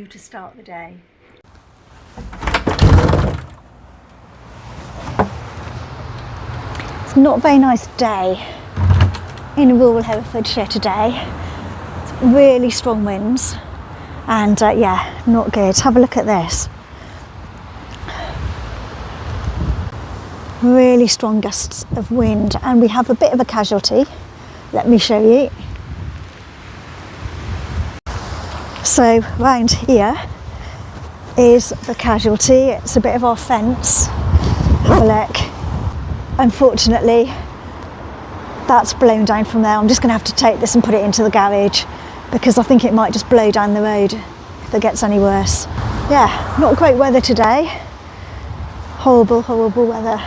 to start the day. It's not a very nice day in rural Herefordshire today. It's really strong winds and yeah, not good. Have a look at this. Really strong gusts of wind, and we have a bit of a casualty. Let me show you. So round here is the casualty. It's a bit of our fence. Have a look. Unfortunately, that's blown down from there. I'm just going to have to take this and put it into the garage because I think it might just blow down the road if it gets any worse. Yeah, not great weather today. Horrible, horrible weather.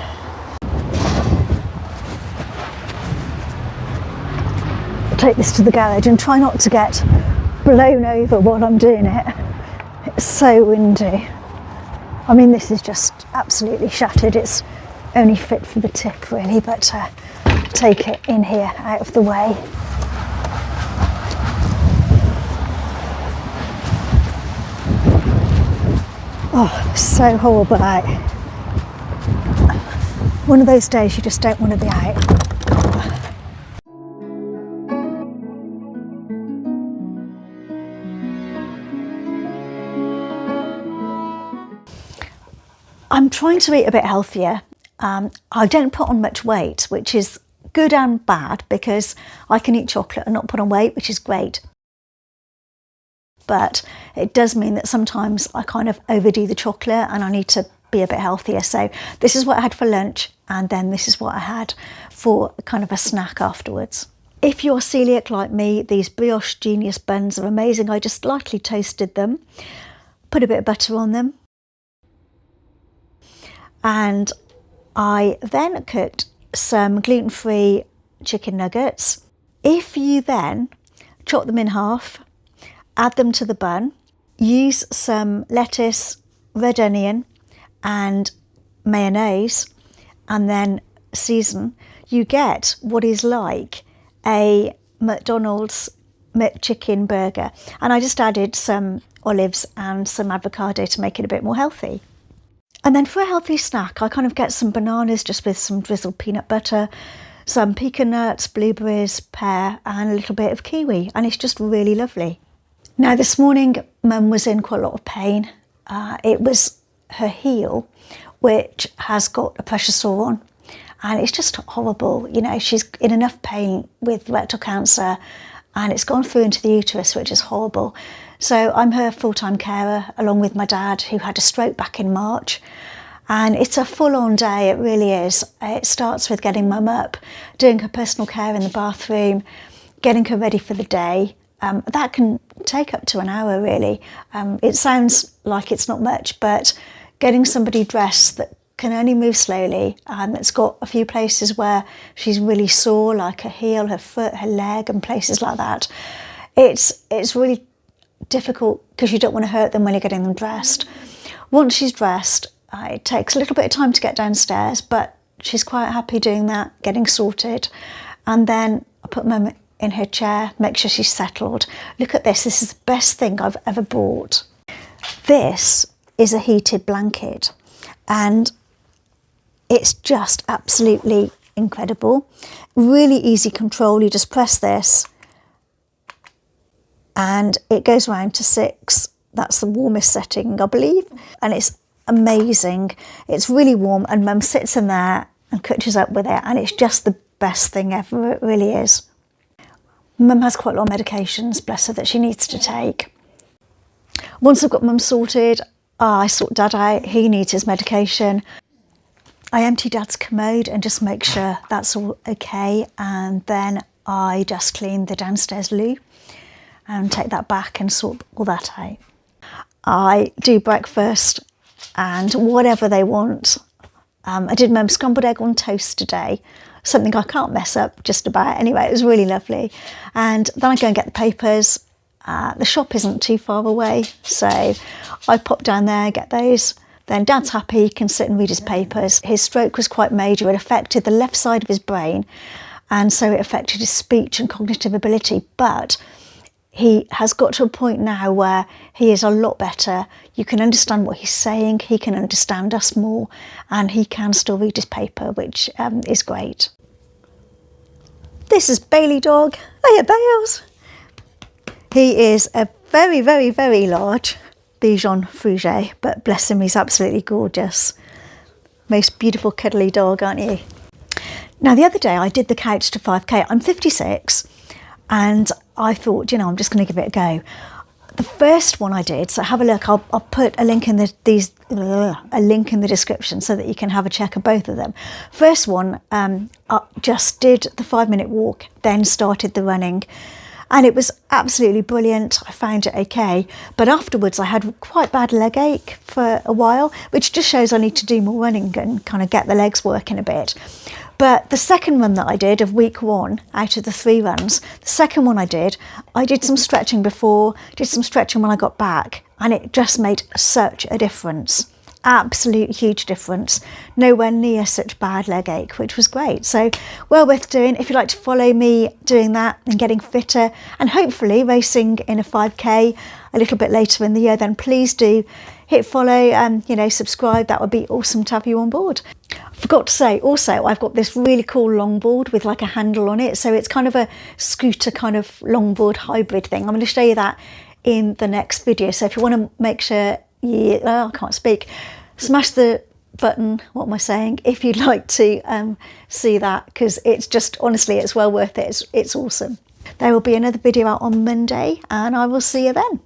I'll take this to the garage and try not to get blown over while I'm doing it. It's so windy. I mean, this is just absolutely shattered. It's only fit for the tip really, but take it in here out of the way. Oh, so horrible out. One of those days you just don't want to be out. I'm trying to eat a bit healthier. I don't put on much weight, which is good and bad because I can eat chocolate and not put on weight, which is great. But it does mean that sometimes I kind of overdo the chocolate and I need to be a bit healthier. So this is what I had for lunch, and then this is what I had for kind of a snack afterwards. If you're celiac like me, these Brioche Genius buns are amazing. I just lightly toasted them, put a bit of butter on them, and I then cooked some gluten-free chicken nuggets. If you then chop them in half, add them to the bun, use some lettuce, red onion and mayonnaise, and then season, you get what is like a McDonald's McChicken burger. And I just added some olives and some avocado to make it a bit more healthy. And then for a healthy snack, I kind of get some bananas just with some drizzled peanut butter, some pecan nuts, blueberries, pear, and a little bit of kiwi. And it's just really lovely. Now this morning, Mum was in quite a lot of pain. It was her heel, which has got a pressure sore on. And it's just horrible. You know, she's in enough pain with rectal cancer and it's gone through into the uterus, which is horrible. So I'm her full-time carer, along with my dad, who had a stroke back in March. And it's a full-on day, it really is. It starts with getting Mum up, doing her personal care in the bathroom, getting her ready for the day. That can take up to an hour, really. It sounds like it's not much, but getting somebody dressed that can only move slowly and that's got a few places where she's really sore, like her heel, her foot, her leg, and places like that. It's really difficult because you don't want to hurt them when you're getting them dressed. Once she's dressed, it takes a little bit of time to get downstairs, but she's quite happy doing that, getting sorted. And then I put Mum in her chair, make sure she's settled. Look at this. This is the best thing I've ever bought. This is a heated blanket and it's just absolutely incredible. Really easy control. You just press this and it goes round to 6. That's the warmest setting, I believe. And it's amazing. It's really warm and Mum sits in there and catches up with it, and it's just the best thing ever. It really is. Mum has quite a lot of medications, bless her, that she needs to take. Once I've got Mum sorted, I sort Dad out. He needs his medication. I empty Dad's commode and just make sure that's all okay, and then I just clean the downstairs loo and take that back and sort all that out. I do breakfast and whatever they want. I did Mum's scrambled egg on toast today, something I can't mess up just about. Anyway, it was really lovely. And then I go and get the papers. The shop isn't too far away, so I pop down there, get those. Then Dad's happy, he can sit and read his papers. His stroke was quite major. It affected the left side of his brain, and so it affected his speech and cognitive ability. But He has got to a point now where he is a lot better. You can understand what he's saying, he can understand us more, and he can still read his paper, which is great. This is Bailey dog. Hiya, Bales. He is a very, very, very large Bichon Frise, but bless him, he's absolutely gorgeous. Most beautiful cuddly dog, aren't you? Now, the other day I did the couch to 5k. I'm 56 and I thought, I'm just going to give it a go. The first one I did, so have a look, I'll put a link in the description so that you can have a check of both of them. First one, I just did the 5-minute walk, then started the running. And it was absolutely brilliant. I found it okay. But afterwards I had quite bad leg ache for a while, which just shows I need to do more running and kind of get the legs working a bit. But the second run that I did of week 1 out of the 3 runs, the second one I did some stretching before, did some stretching when I got back, and it just made such a difference. Absolute huge difference. Nowhere near such bad leg ache, which was great. So well worth doing. If you'd like to follow me doing that and getting fitter and hopefully racing in a 5k a little bit later in the year, then please do hit follow and subscribe. That would be awesome to have you on board. I forgot to say also, I've got this really cool longboard with like a handle on it, so it's kind of a scooter kind of longboard hybrid thing. I'm going to show you that in the next video. So if you want to make sure I can't speak, smash the button, what am I saying, if you'd like to see that, because it's just, honestly, it's well worth it. It's awesome. There will be another video out on Monday and I will see you then.